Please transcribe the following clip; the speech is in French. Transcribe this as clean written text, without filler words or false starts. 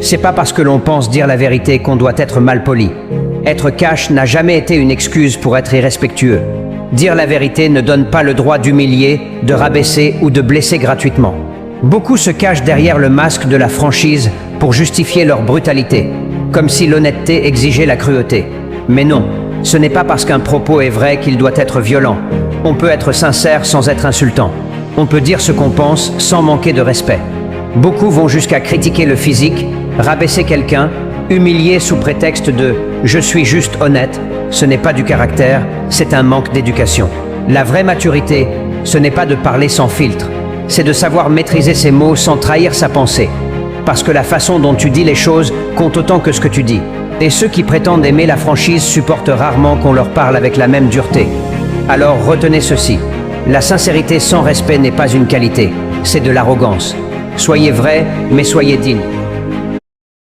C'est pas parce que l'on pense dire la vérité qu'on doit être malpoli. Être cash n'a jamais été une excuse pour être irrespectueux. Dire la vérité ne donne pas le droit d'humilier, de rabaisser ou de blesser gratuitement. Beaucoup se cachent derrière le masque de la franchise pour justifier leur brutalité, comme si l'honnêteté exigeait la cruauté. Mais non, ce n'est pas parce qu'un propos est vrai qu'il doit être violent. On peut être sincère sans être insultant. On peut dire ce qu'on pense sans manquer de respect. Beaucoup vont jusqu'à critiquer le physique, rabaisser quelqu'un, humilier sous prétexte de « je suis juste honnête ». Ce n'est pas du caractère, c'est un manque d'éducation. La vraie maturité, ce n'est pas de parler sans filtre, c'est de savoir maîtriser ses mots sans trahir sa pensée. Parce que la façon dont tu dis les choses compte autant que ce que tu dis. Et ceux qui prétendent aimer la franchise supportent rarement qu'on leur parle avec la même dureté. Alors retenez ceci, la sincérité sans respect n'est pas une qualité, c'est de l'arrogance. Soyez vrai, mais soyez digne.